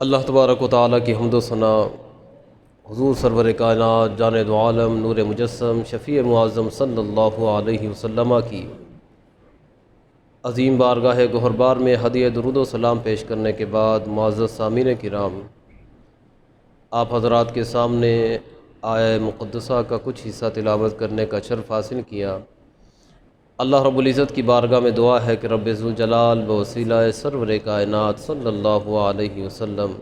اللہ تبارک و تعالیٰ کی حمد و ثنا حضور سرور کائنات جاند عالم نور مجسم شفیع معظم صلی اللہ علیہ وسلم کی عظیم بارگاہ گہربار میں ہدیہ درود و سلام پیش کرنے کے بعد معزز سامعین کرام، آپ حضرات کے سامنے آیہ مقدسہ کا کچھ حصہ تلاوت کرنے کا شرف حاصل کیا۔ اللہ رب العزت کی بارگاہ میں دعا ہے کہ رب ذوالجلال بوسیلہ سرور کائنات صلی اللہ علیہ وسلم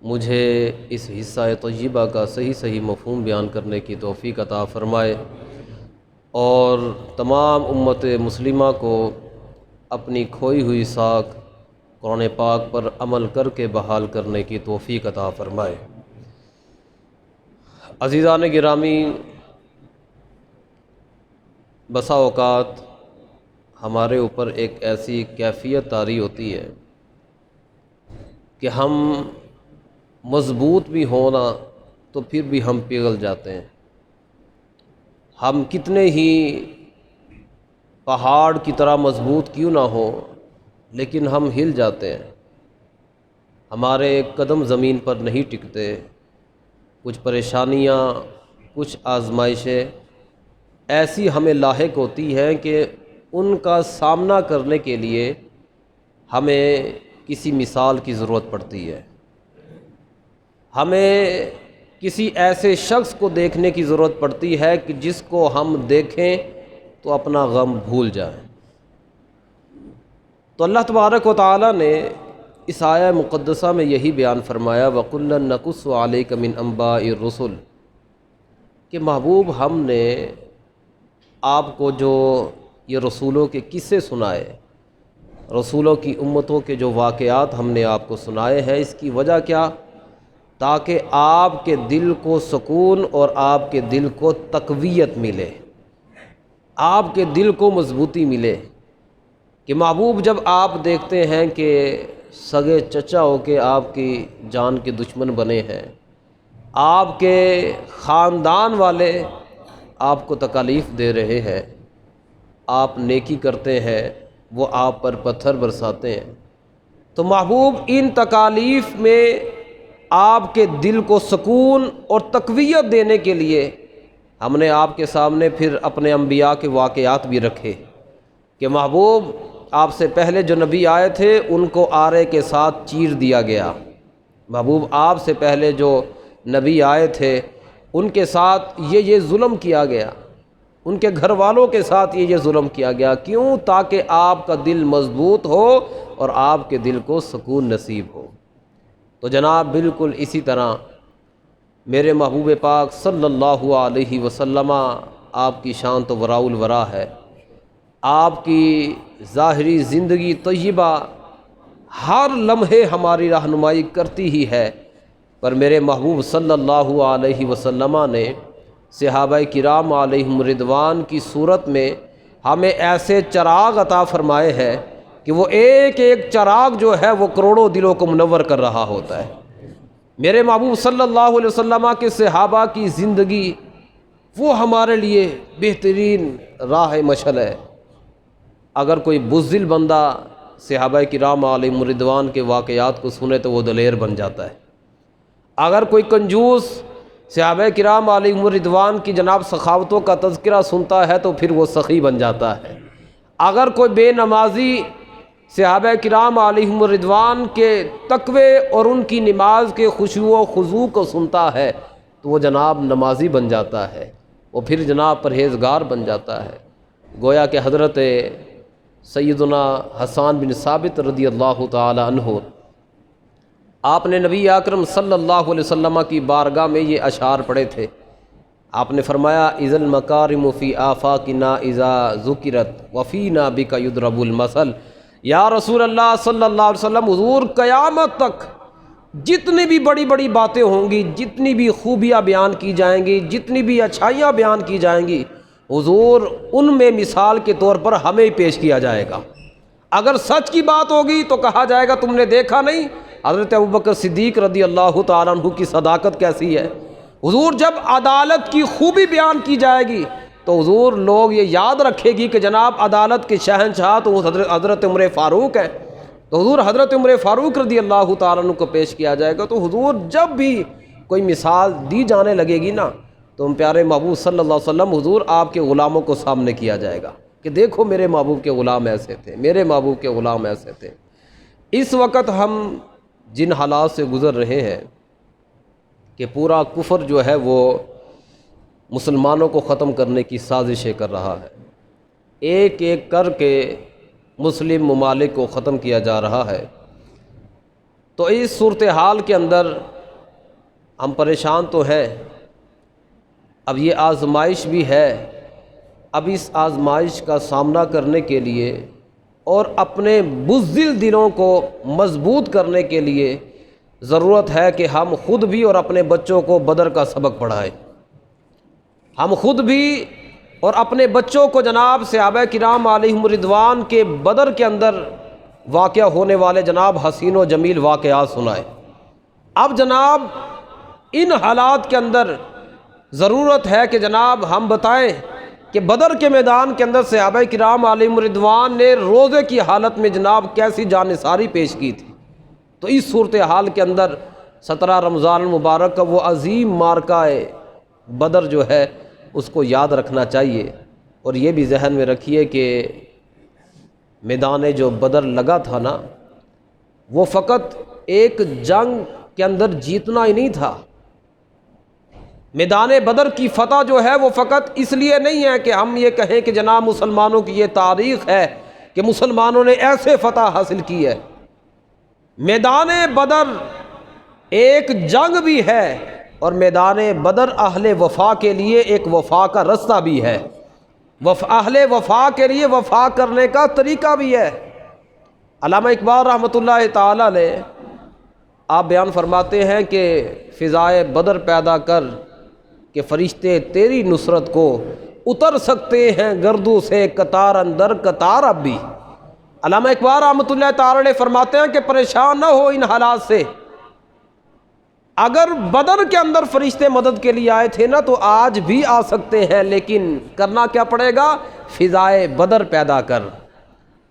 مجھے اس حصہ طیبہ کا صحیح مفہوم بیان کرنے کی توفیق عطا فرمائے اور تمام امت مسلمہ کو اپنی کھوئی ہوئی ساکھ قرآن پاک پر عمل کر کے بحال کرنے کی توفیق عطا فرمائے۔ عزیزان گرامی، بسا اوقات ہمارے اوپر ایک ایسی کیفیت طاری ہوتی ہے کہ ہم مضبوط بھی ہونا تو پھر بھی ہم پگھل جاتے ہیں۔ ہم کتنے ہی پہاڑ کی طرح مضبوط کیوں نہ ہو، لیکن ہم ہل جاتے ہیں، ہمارے قدم زمین پر نہیں ٹکتے۔ کچھ پریشانیاں، کچھ آزمائشیں ایسی ہمیں لاحق ہوتی ہیں کہ ان کا سامنا کرنے کے لیے ہمیں کسی مثال کی ضرورت پڑتی ہے، ہمیں کسی ایسے شخص کو دیکھنے کی ضرورت پڑتی ہے کہ جس کو ہم دیکھیں تو اپنا غم بھول جائیں۔ تو اللہ تبارک و تعالیٰ نے اس آیہ مقدسہ میں یہی بیان فرمایا وَكُلًّا نَقُصُّ عَلَيْكَ مِنْ أَنْبَاءِ الرُّسُلِ کہ محبوب ہم نے آپ کو جو یہ رسولوں کے قصے سنائے، رسولوں کی امتوں کے جو واقعات ہم نے آپ کو سنائے ہیں، اس کی وجہ کیا؟ تاکہ آپ کے دل کو سکون اور آپ کے دل کو تقویت ملے، آپ کے دل کو مضبوطی ملے کہ محبوب جب آپ دیکھتے ہیں کہ سگے چچا ہو کے آپ کی جان کے دشمن بنے ہیں، آپ کے خاندان والے آپ کو تکالیف دے رہے ہیں، آپ نیکی کرتے ہیں وہ آپ پر پتھر برساتے ہیں، تو محبوب ان تکالیف میں آپ کے دل کو سکون اور تقویت دینے کے لیے ہم نے آپ کے سامنے پھر اپنے انبیاء کے واقعات بھی رکھے کہ محبوب آپ سے پہلے جو نبی آئے تھے ان کو آرے کے ساتھ چیر دیا گیا، محبوب آپ سے پہلے جو نبی آئے تھے ان کے ساتھ یہ ظلم کیا گیا، ان کے گھر والوں کے ساتھ یہ ظلم کیا گیا، کیوں؟ تاکہ آپ کا دل مضبوط ہو اور آپ کے دل کو سکون نصیب ہو۔ تو جناب بالکل اسی طرح میرے محبوب پاک صلی اللہ علیہ وسلم، آپ کی شان تو وراء الورا ہے، آپ کی ظاہری زندگی طیبہ ہر لمحے ہماری رہنمائی کرتی ہی ہے، پر میرے محبوب صلی اللہ علیہ وسلم نے صحابہ کرام علیہم رضوان کی صورت میں ہمیں ایسے چراغ عطا فرمائے ہیں کہ وہ ایک ایک چراغ جو ہے وہ کروڑوں دلوں کو منور کر رہا ہوتا ہے۔ میرے محبوب صلی اللہ علیہ وسلم کے صحابہ کی زندگی وہ ہمارے لیے بہترین راہ مشعل ہے۔ اگر کوئی بزدل بندہ صحابہ کرام علیہم رضوان کے واقعات کو سنے تو وہ دلیر بن جاتا ہے، اگر کوئی کنجوس صحابہ کرام علیہم رضوان کی جناب سخاوتوں کا تذکرہ سنتا ہے تو پھر وہ سخی بن جاتا ہے، اگر کوئی بے نمازی صحابہ کرام علیہم رضوان کے تقوی اور ان کی نماز کے خشوع و خضوع کو سنتا ہے تو وہ جناب نمازی بن جاتا ہے، وہ پھر جناب پرہیزگار بن جاتا ہے۔ گویا کہ حضرت سیدنا حسان بن ثابت رضی اللہ تعالی عنہ، آپ نے نبی اکرم صلی اللہ علیہ وسلم کی بارگاہ میں یہ اشعار پڑھے تھے۔ آپ نے فرمایا اذا المکارم فی آفاقنا اذا ذکرت وفینا بک یضرب المثل، یا رسول اللہ صلی اللہ علیہ وسلم، حضور قیامت تک جتنی بھی بڑی بڑی باتیں ہوں گی، جتنی بھی خوبیاں بیان کی جائیں گی، جتنی بھی اچھائیاں بیان کی جائیں گی، حضور ان میں مثال کے طور پر ہمیں ہی پیش کیا جائے گا۔ اگر سچ کی بات ہوگی تو کہا جائے گا تم نے دیکھا نہیں حضرت ابوبکر صدیق رضی اللہ تعالیٰ عنہ کی صداقت کیسی ہے۔ حضور جب عدالت کی خوبی بیان کی جائے گی تو حضور لوگ یہ یاد رکھے گی کہ جناب عدالت کے شہنشاہ تو حضرت عمر فاروق ہیں، تو حضور حضرت عمر فاروق رضی اللہ تعالیٰ عنہ کو پیش کیا جائے گا، تو حضور جب بھی کوئی مثال دی جانے لگے گی نا تو ہم پیارے محبوب صلی اللہ علیہ وسلم حضور آپ کے غلاموں کو سامنے کیا جائے گا کہ دیکھو میرے محبوب کے غلام ایسے تھے، میرے محبوب کے غلام ایسے تھے۔ اس وقت ہم جن حالات سے گزر رہے ہیں کہ پورا کفر جو ہے وہ مسلمانوں کو ختم کرنے کی سازشیں کر رہا ہے، ایک ایک کر کے مسلم ممالک کو ختم کیا جا رہا ہے، تو اس صورتحال کے اندر ہم پریشان تو ہیں۔ اب یہ آزمائش بھی ہے، اب اس آزمائش کا سامنا کرنے کے لیے اور اپنے بزدل دلوں کو مضبوط کرنے کے لیے ضرورت ہے کہ ہم خود بھی اور اپنے بچوں کو بدر کا سبق پڑھائیں۔ ہم خود بھی اور اپنے بچوں کو جناب صحابہ کرام علیہم رضوان کے بدر کے اندر واقعہ ہونے والے جناب حسین و جمیل واقعات سنائیں۔ اب جناب ان حالات کے اندر ضرورت ہے کہ جناب ہم بتائیں کہ بدر کے میدان کے اندر صحابہ کرام علیہم رضوان نے روزے کی حالت میں جناب کیسی جانثاری پیش کی تھی۔ تو اس صورتحال کے اندر 17 رمضان المبارک کا وہ عظیم معرکہ بدر جو ہے اس کو یاد رکھنا چاہیے، اور یہ بھی ذہن میں رکھیے کہ میدان جو بدر لگا تھا نا وہ فقط ایک جنگ کے اندر جیتنا ہی نہیں تھا۔ میدان بدر کی فتح جو ہے وہ فقط اس لیے نہیں ہے کہ ہم یہ کہیں کہ جناب مسلمانوں کی یہ تاریخ ہے کہ مسلمانوں نے ایسے فتح حاصل کی ہے۔ میدان بدر ایک جنگ بھی ہے، اور میدان بدر اہل وفا کے لیے ایک وفا کا رستہ بھی ہے، اہل وفا کے لیے وفا کرنے کا طریقہ بھی ہے۔ علامہ اقبال رحمۃ اللہ تعالی علیہ آپ بیان فرماتے ہیں کہ فضائے بدر پیدا کر کہ فرشتے تیری نصرت کو اتر سکتے ہیں گردوں سے قطار اندر قطار اب بھی۔ علامہ اقبال رحمۃ اللہ تعالی علیہ فرماتے ہیں کہ پریشان نہ ہو ان حالات سے، اگر بدر کے اندر فرشتے مدد کے لیے آئے تھے نا تو آج بھی آ سکتے ہیں، لیکن کرنا کیا پڑے گا؟ فضائے بدر پیدا کر،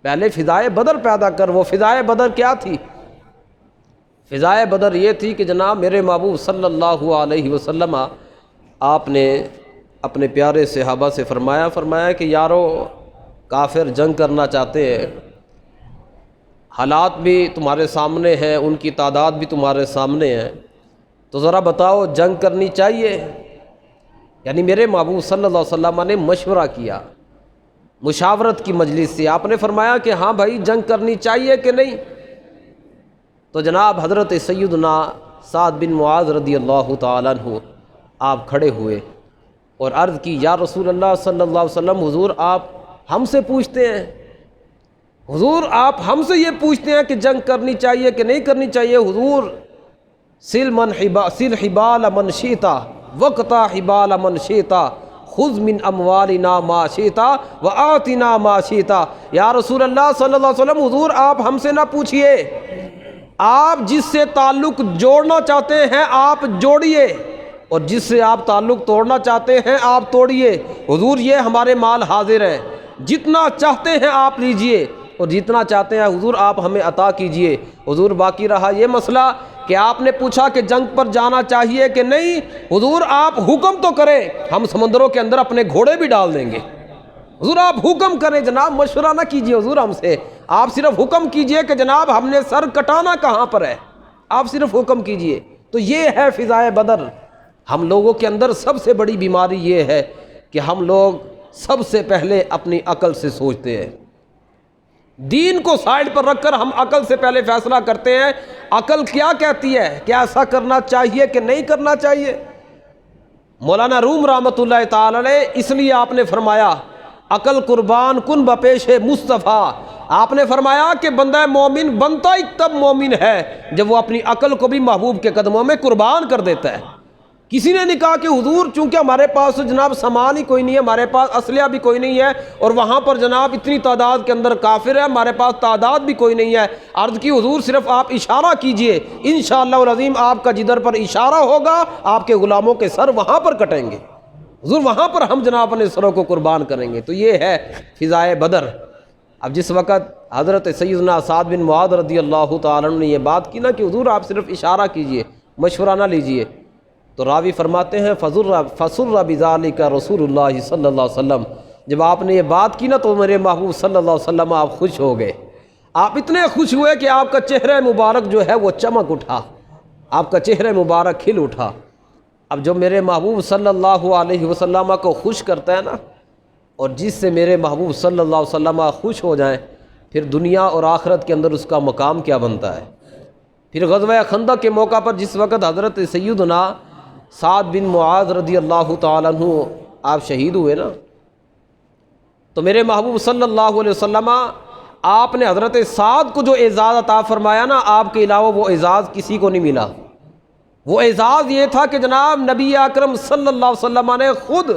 پہلے فضائے بدر پیدا کر۔ وہ فضائے بدر کیا تھی؟ فضائے بدر یہ تھی کہ جناب میرے محبوب صلی اللہ علیہ وسلم آپ نے اپنے پیارے صحابہ سے فرمایا کہ یارو کافر جنگ کرنا چاہتے ہیں، حالات بھی تمہارے سامنے ہیں، ان کی تعداد بھی تمہارے سامنے ہے، تو ذرا بتاؤ جنگ کرنی چاہیے؟ یعنی میرے محبوب صلی اللہ علیہ وسلم نے مشورہ کیا، مشاورت کی مجلس سے آپ نے فرمایا کہ ہاں بھائی جنگ کرنی چاہیے کہ نہیں؟ تو جناب حضرت سیدنا سعد بن معاذ رضی اللہ تعالیٰ عنہ آپ کھڑے ہوئے اور عرض کی یا رسول اللہ صلی اللہ علیہ وسلم، حضور آپ ہم سے پوچھتے ہیں، حضور آپ ہم سے یہ پوچھتے ہیں کہ جنگ کرنی چاہیے کہ نہیں کرنی چاہیے؟ حضور سل حبال من شئتا وقطع حبال من شئتا خذ من اموالنا ما شئتا وآتنا ما شئتا۔ یا رسول اللہ صلی اللہ علیہ وسلم، حضور آپ ہم سے نہ پوچھئے، آپ جس سے تعلق جوڑنا چاہتے ہیں آپ جوڑیے، اور جس سے آپ تعلق توڑنا چاہتے ہیں آپ توڑیے۔ حضور یہ ہمارے مال حاضر ہیں، جتنا چاہتے ہیں آپ لیجئے، اور جتنا چاہتے ہیں حضور آپ ہمیں عطا کیجئے۔ حضور باقی رہا یہ مسئلہ کہ آپ نے پوچھا کہ جنگ پر جانا چاہیے کہ نہیں، حضور آپ حکم تو کریں، ہم سمندروں کے اندر اپنے گھوڑے بھی ڈال دیں گے۔ حضور آپ حکم کریں، جناب مشورہ نہ کیجئے حضور ہم سے، آپ صرف حکم کیجئے کہ جناب ہم نے سر کٹانا کہاں پر ہے، آپ صرف حکم کیجئے۔ تو یہ ہے فضائے بدر۔ ہم لوگوں کے اندر سب سے بڑی بیماری یہ ہے کہ ہم لوگ سب سے پہلے اپنی عقل سے سوچتے ہیں، دین کو سائڈ پر رکھ کر ہم عقل سے پہلے فیصلہ کرتے ہیں۔ عقل کیا کہتی ہے کہ ایسا کرنا چاہیے کہ نہیں کرنا چاہیے؟ مولانا روم رحمۃ اللہ تعالی علیہ اس لیے آپ نے فرمایا عقل قربان کن بپیش مصطفیٰ، آپ نے فرمایا کہ بندہ مومن بنتا ہی تب مومن ہے جب وہ اپنی عقل کو بھی محبوب کے قدموں میں قربان کر دیتا ہے۔ کسی نے نہیں کہا کہ حضور چونکہ ہمارے پاس تو جناب سامان ہی کوئی نہیں ہے، ہمارے پاس اسلحہ بھی کوئی نہیں ہے، اور وہاں پر جناب اتنی تعداد کے اندر کافر ہے، ہمارے پاس تعداد بھی کوئی نہیں ہے۔ عرض کی حضور صرف آپ اشارہ کیجئے، انشاءاللہ العظیم آپ کا جدھر پر اشارہ ہوگا آپ کے غلاموں کے سر وہاں پر کٹیں گے، حضور وہاں پر ہم جناب اپنے سروں کو قربان کریں گے۔ تو یہ ہے فضائے بدر۔ اب جس وقت حضرت سیدنا سعد بن معاذ رضی اللہ تعالیٰ عنہ نے یہ بات کی نا کہ حضور آپ صرف اشارہ کیجئے، مشورہ نہ لیجئے، تو راوی فرماتے ہیں فسر بذالک رسول اللہ صلی اللہ علیہ وسلم، جب آپ نے یہ بات کی نا تو میرے محبوب صلی اللہ علیہ وسلم آپ خوش ہو گئے، آپ اتنے خوش ہوئے کہ آپ کا چہرہ مبارک جو ہے وہ چمک اٹھا، آپ کا چہرہ مبارک کھل اٹھا۔ اب جو میرے محبوب صلی اللہ علیہ وسلم کو خوش کرتا ہے نا، اور جس سے میرے محبوب صلی اللہ علیہ وسلم خوش ہو جائیں، پھر دنیا اور آخرت کے اندر اس کا مقام کیا بنتا ہے۔ پھر غزوہ خندق کے موقع پر جس وقت حضرت سیدنا سعد بن معاذ رضی اللہ تعالیٰ عنہ آپ شہید ہوئے نا، تو میرے محبوب صلی اللہ علیہ وسلم آپ نے حضرت سعد کو جو اعزاز عطا فرمایا نا، آپ کے علاوہ وہ اعزاز کسی کو نہیں ملا۔ وہ اعزاز یہ تھا کہ جناب نبی اکرم صلی اللہ علیہ وسلم نے خود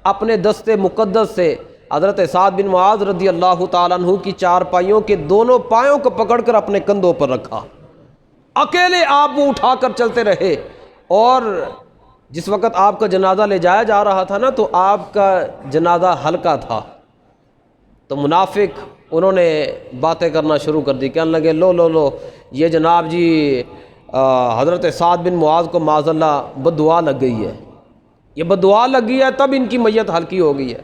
اپنے دست مقدس سے حضرت سعد بن معاذ رضی اللہ تعالیٰ عنہ کی چار پائیوں کے دونوں پایوں کو پکڑ کر اپنے کندھوں پر رکھا، اکیلے آپ وہ اٹھا کر چلتے رہے، اور جس وقت آپ کا جنازہ لے جایا جا رہا تھا نا تو آپ کا جنازہ ہلکا تھا، تو منافق انہوں نے باتیں کرنا شروع کر دی، کہنے لگے لو لو لو یہ جناب جی حضرت سعد بن معاذ کو معاذ اللہ بد دعا لگ گئی ہے، یہ بد دعا لگ گئی ہے، تب ان کی میت ہلکی ہو گئی ہے۔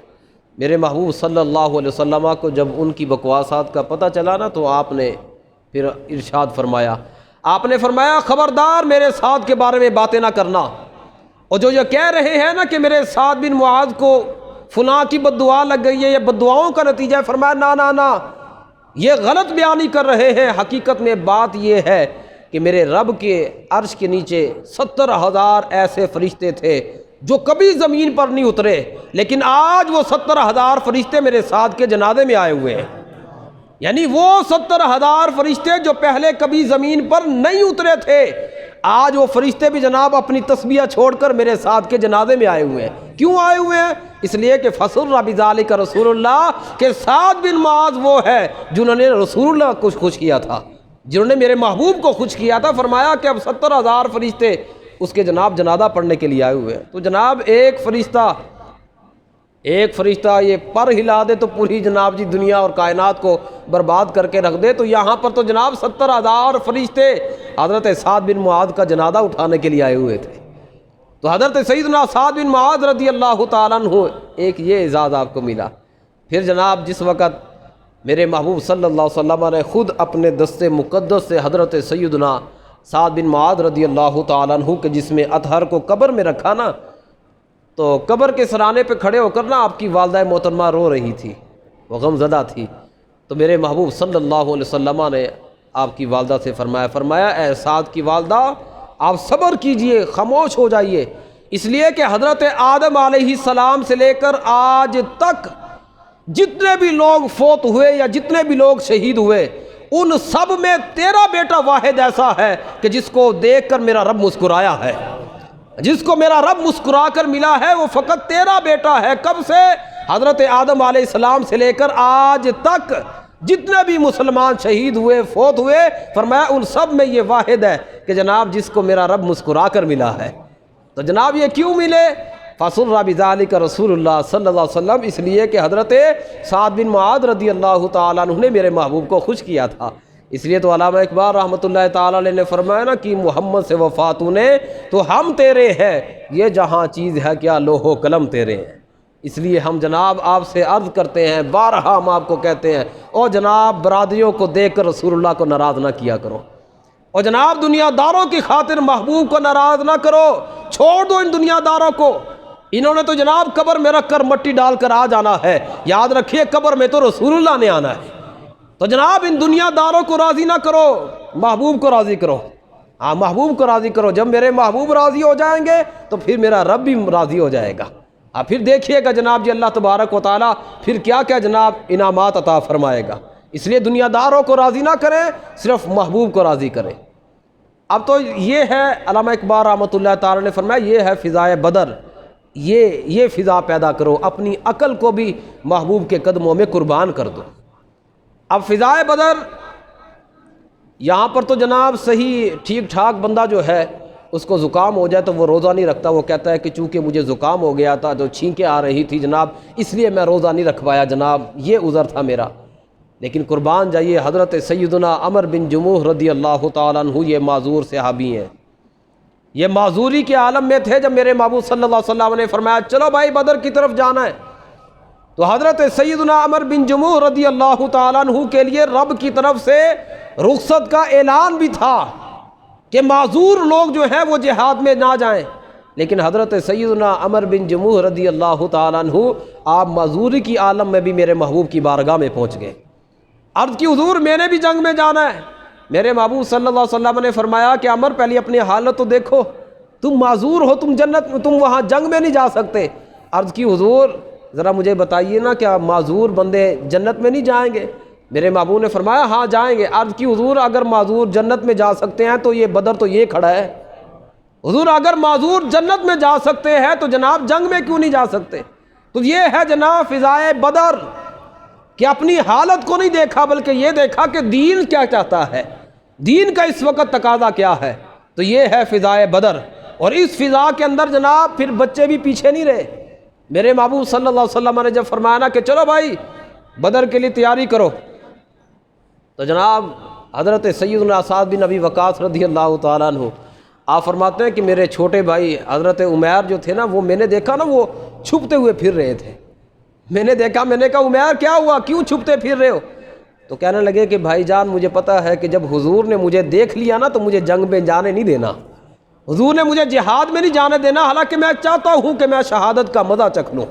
میرے محبوب صلی اللہ علیہ وسلم کو جب ان کی بکواسات کا پتہ چلا نا تو آپ نے پھر ارشاد فرمایا، آپ نے فرمایا خبردار میرے سعد کے بارے میں باتیں نہ کرنا، اور جو یہ کہہ رہے ہیں نا کہ میرے سعد بن معاذ کو فلاں کی بد دعا لگ گئی ہے، یہ بد دعاؤں کا نتیجہ ہے، فرمایا نا نا نا، یہ غلط بیانی کر رہے ہیں، حقیقت میں بات یہ ہے کہ میرے رب کے عرش کے نیچے 70,000 ایسے فرشتے تھے جو کبھی زمین پر نہیں اترے، لیکن آج وہ 70,000 فرشتے میرے سعد کے جنازے میں آئے ہوئے ہیں، یعنی وہ 70,000 فرشتے جو پہلے کبھی زمین پر نہیں اترے تھے، آج وہ فرشتے بھی جناب اپنی تسبیح چھوڑ کر میرے سعد کے جنازے میں آئے ہوئے ہیں۔ کیوں آئے ہوئے ہیں؟ اس لیے کہ فسر بذالک رسول اللہ، کہ سعد بن معاذ وہ ہے جنہوں نے رسول اللہ کو خوش کیا تھا، جنہوں نے میرے محبوب کو خوش کیا تھا۔ فرمایا کہ اب 70,000 فرشتے اس کے جناب جنازہ پڑھنے کے لیے آئے ہوئے ہیں، تو جناب ایک فرشتہ یہ پر ہلا دے تو پوری جناب جی دنیا اور کائنات کو برباد کر کے رکھ دے، تو یہاں پر تو جناب 70,000 فرشتے حضرت سعد بن معاذ کا جنازہ اٹھانے کے لیے آئے ہوئے تھے۔ تو حضرت سیدنا سعد بن معاذ رضی اللہ تعالیٰ عنہ ایک یہ اعزاز آپ کو ملا۔ پھر جناب جس وقت میرے محبوب صلی اللہ علیہ وسلم نے خود اپنے دست مقدس سے حضرت سیدنا سعد بن معاذ رضی اللہ تعالیٰ عنہ کے جسم اطہر کو قبر میں رکھا نا، تو قبر کے سرانے پہ کھڑے ہو کر نا آپ کی والدہ محترمہ رو رہی تھی، وہ غم زدہ تھی، تو میرے محبوب صلی اللہ علیہ وسلم نے آپ کی والدہ سے فرمایا اے سعد کی والدہ آپ صبر کیجئے، خاموش ہو جائیے، اس لیے کہ حضرت آدم علیہ السلام سے لے کر آج تک جتنے بھی لوگ فوت ہوئے یا جتنے بھی لوگ شہید ہوئے، ان سب میں تیرا بیٹا واحد ایسا ہے کہ جس کو دیکھ کر میرا رب مسکرایا ہے، جس کو میرا رب مسکرا کر ملا ہے وہ فقط تیرا بیٹا ہے۔ کب سے؟ حضرت آدم علیہ السلام سے لے کر آج تک جتنے بھی مسلمان شہید ہوئے فوت ہوئے، فرمایا ان سب میں یہ واحد ہے کہ جناب جس کو میرا رب مسکرا کر ملا ہے۔ تو جناب یہ کیوں ملے؟ فسر بذالک رسول اللہ صلی اللہ علیہ وسلم، اس لیے کہ حضرت سعد بن معاذ رضی اللہ تعالیٰ عنہ نے میرے محبوب کو خوش کیا تھا۔ اس لیے تو علامہ اقبال رحمۃ اللہ تعالیٰ علیہ نے فرمایا نا کہ محمد سے وفات نے تو ہم تیرے ہیں، یہ جہاں چیز ہے کیا لوح و قلم تیرے ہیں۔ اس لیے ہم جناب آپ سے عرض کرتے ہیں، بارہا ہم آپ کو کہتے ہیں، اور جناب برادریوں کو دیکھ کر رسول اللہ کو ناراض نہ کیا کرو، اور جناب دنیا داروں کی خاطر محبوب کو ناراض نہ کرو، چھوڑ دو ان دنیا داروں کو، انہوں نے تو جناب قبر میں رکھ کر مٹی ڈال کر آ جانا ہے، یاد رکھیے قبر میں تو رسول اللہ نے آنا ہے۔ تو جناب ان دنیا داروں کو راضی نہ کرو، محبوب کو راضی کرو، ہاں محبوب کو راضی کرو۔ جب میرے محبوب راضی ہو جائیں گے تو پھر میرا رب بھی راضی ہو جائے گا۔ پھر دیکھیے گا جناب جی اللہ تبارک و تعالیٰ پھر کیا کیا جناب انعامات عطا فرمائے گا۔ اس لیے دنیا داروں کو راضی نہ کریں، صرف محبوب کو راضی کریں۔ اب تو یہ ہے علامہ اقبال رحمۃ اللہ تعالیٰ نے فرمایا یہ ہے فضائے بدر، یہ فضا پیدا کرو، اپنی عقل کو بھی محبوب کے قدموں میں قربان کر دو۔ اب فضائے بدر یہاں پر تو جناب صحیح ٹھیک ٹھاک بندہ جو ہے اس کو زکام ہو جائے تو وہ روزہ نہیں رکھتا، وہ کہتا ہے کہ چونکہ مجھے زکام ہو گیا تھا تو چھینکیں آ رہی تھی جناب، اس لیے میں روزہ نہیں رکھ پایا جناب، یہ عذر تھا میرا۔ لیکن قربان جائیے حضرت سیدنا عمر بن جموح رضی اللہ تعالیٰ عنہ یہ معذور صحابی ہیں، یہ معذوری کے عالم میں تھے جب میرے محبوب صلی اللہ علیہ وسلم نے فرمایا چلو بھائی بدر کی طرف جانا ہے، تو حضرت سیدنا عمر بن جموح رضی اللہ تعالیٰ عنہ کے لیے رب کی طرف سے رخصت کا اعلان بھی تھا کہ معذور لوگ جو ہیں وہ جہاد میں نہ جائیں، لیکن حضرت سیدنا عمر بن جموح رضی اللہ تعالیٰ عنہ آپ معذوری کی عالم میں بھی میرے محبوب کی بارگاہ میں پہنچ گئے، عرض کی حضور میں نے بھی جنگ میں جانا ہے۔ میرے محبوب صلی اللہ علیہ وسلم نے فرمایا کہ عمر پہلے اپنی حالت تو دیکھو، تم معذور ہو، تم وہاں جنگ میں نہیں جا سکتے۔ عرض کی حضور ذرا مجھے بتائیے نا کیا معذور بندے جنت میں نہیں جائیں گے؟ میرے محبوب نے فرمایا ہاں جائیں گے۔ عرض کی حضور اگر معذور جنت میں جا سکتے ہیں تو یہ بدر تو یہ کھڑا ہے، حضور اگر معذور جنت میں جا سکتے ہیں تو جناب جنگ میں کیوں نہیں جا سکتے؟ تو یہ ہے جناب فضائے بدر کہ اپنی حالت کو نہیں دیکھا بلکہ یہ دیکھا کہ دین کیا چاہتا ہے، دین کا اس وقت تقاضا کیا ہے، تو یہ ہے فضائے بدر۔ اور اس فضا کے اندر جناب پھر بچے بھی پیچھے نہیں رہے۔ میرے محبوب صلی اللہ علیہ وسلم نے جب فرمایا نا کہ چلو بھائی بدر کے لیے تیاری کرو، تو جناب حضرت سیدنا سعد بن ابی وقاص رضی اللہ تعالیٰ عنہ آپ فرماتے ہیں کہ میرے چھوٹے بھائی حضرت عمیر جو تھے نا، وہ میں نے دیکھا نا وہ چھپتے ہوئے پھر رہے تھے، میں نے دیکھا، میں نے کہا عمیر کیا ہوا، کیوں چھپتے پھر رہے ہو؟ تو کہنے لگے کہ بھائی جان مجھے پتہ ہے کہ جب حضور نے مجھے دیکھ لیا نا تو مجھے جنگ میں جانے نہیں دینا، حضور نے مجھے جہاد میں نہیں جانے دینا، حالانکہ میں چاہتا ہوں کہ میں شہادت کا مزہ چکھ لوں،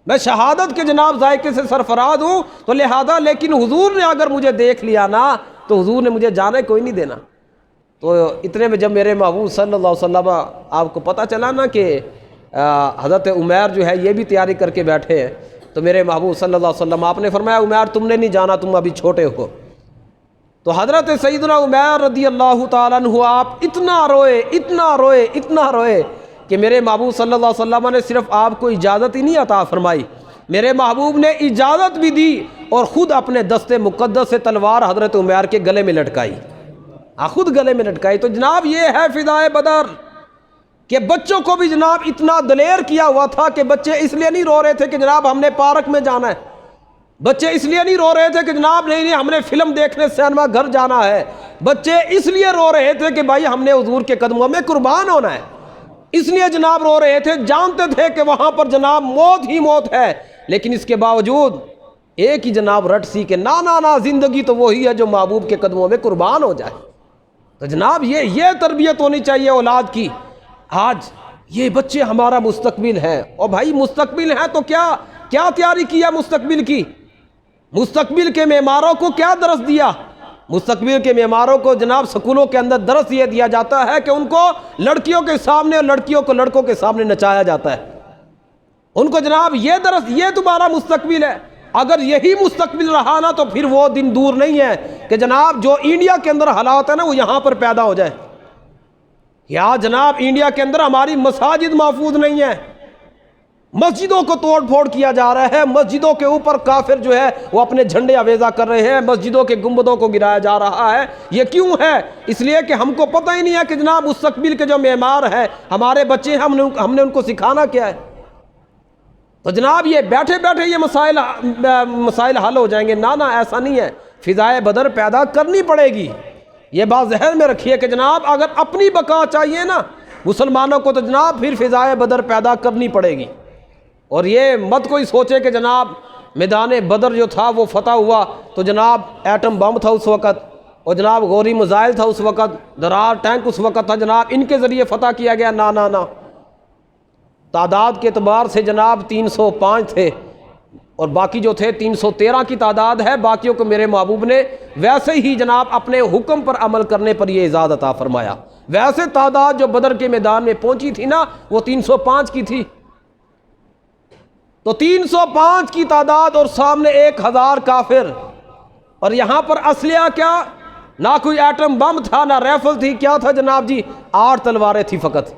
میں شہادت کے جناب ذائقے سے سرفراز ہوں، تو لہذا لیکن حضور نے اگر مجھے دیکھ لیا نا تو حضور نے مجھے جانے کوئی نہیں دینا۔ تو اتنے میں جب میرے محبوب صلی اللہ علیہ وسلم آپ کو پتہ چلا نا کہ حضرت عمیر جو ہے یہ بھی تیاری کر کے بیٹھے ہیں، تو میرے محبوب صلی اللہ علیہ وسلم آپ نے فرمایا عمیر تم نے نہیں جانا، تم ابھی چھوٹے ہو۔ تو حضرت سیدنا عمیر رضی اللہ تعالیٰ عنہ آپ اتنا روئے اتنا روئے اتنا روئے کہ میرے محبوب صلی اللہ علیہ وسلم نے صرف آپ کو اجازت ہی نہیں عطا فرمائی، میرے محبوب نے اجازت بھی دی اور خود اپنے دست مقدس سے تلوار حضرت عمیر کے گلے میں لٹکائی، خود گلے میں لٹکائی۔ تو جناب یہ ہے فضائے بدر کہ بچوں کو بھی جناب اتنا دلیر کیا ہوا تھا کہ بچے اس لیے نہیں رو رہے تھے کہ جناب ہم نے پارک میں جانا ہے، بچے اس لیے نہیں رو رہے تھے کہ جناب نہیں ہم نے فلم دیکھنے سینما گھر جانا ہے، بچے اس لیے رو رہے تھے کہ بھائی ہم نے حضور کے قدموں میں قربان ہونا ہے، اس لیے جناب رو رہے تھے، جانتے تھے کہ وہاں پر جناب موت ہی موت ہے، لیکن اس کے باوجود ایک ہی جناب رٹ سی کہ نا زندگی تو وہی ہے جو محبوب کے قدموں میں قربان ہو جائے۔ تو جناب یہ تربیت ہونی چاہیے اولاد کی۔ آج یہ بچے ہمارا مستقبل ہیں، اور بھائی مستقبل ہیں تو کیا تیاری کیا مستقبل کی؟ مستقبل کے معماروں کو کیا درس دیا؟ مستقبل کے معماروں کو جناب سکولوں کے اندر درس یہ دیا جاتا ہے کہ ان کو لڑکیوں کے سامنے اور لڑکیوں کو لڑکوں کے سامنے نچایا جاتا ہے، ان کو جناب یہ درس، یہ تمہارا مستقبل ہے۔ اگر یہی مستقبل رہا نا تو پھر وہ دن دور نہیں ہے کہ جناب جو انڈیا کے اندر حالات ہے نا وہ یہاں پر پیدا ہو جائے۔ یا جناب انڈیا کے اندر ہماری مساجد محفوظ نہیں ہے، مسجدوں کو توڑ پھوڑ کیا جا رہا ہے، مسجدوں کے اوپر کافر جو ہے وہ اپنے جھنڈے آویزہ کر رہے ہیں، مسجدوں کے گنبدوں کو گرایا جا رہا ہے۔ یہ کیوں ہے؟ اس لیے کہ ہم کو پتہ ہی نہیں ہے کہ جناب مستقبل کے جو معمار ہیں ہمارے بچے، ہم نے ان کو سکھانا کیا ہے۔ تو جناب یہ بیٹھے بیٹھے یہ مسائل حل ہو جائیں گے، نا ایسا نہیں ہے، فضائے بدر پیدا کرنی پڑے گی۔ یہ بات ذہن میں رکھیے کہ جناب اگر اپنی بقا چاہیے نا مسلمانوں کو تو جناب پھر فضائے بدر پیدا کرنی پڑے گی۔ اور یہ مت کوئی سوچے کہ جناب میدان بدر جو تھا وہ فتح ہوا تو جناب ایٹم بم تھا اس وقت، اور جناب غوری میزائل تھا اس وقت، درار ٹینک اس وقت تھا، جناب ان کے ذریعے فتح کیا گیا، نا۔ تعداد کے اعتبار سے جناب 305 تھے، اور باقی جو تھے 313 کی تعداد ہے، باقیوں کو میرے محبوب نے ویسے ہی جناب اپنے حکم پر عمل کرنے پر یہ اجازت عطا فرمایا۔ ویسے تعداد جو بدر کے میدان میں پہنچی تھی نا وہ 305 کی تھی، تو 305 کی تعداد اور سامنے 1000 کافر، اور یہاں پر اسلحہ کیا؟ نہ کوئی ایٹم بم تھا، نہ ریفل تھی، کیا تھا جناب جی؟ 8 تلواریں تھی فقط،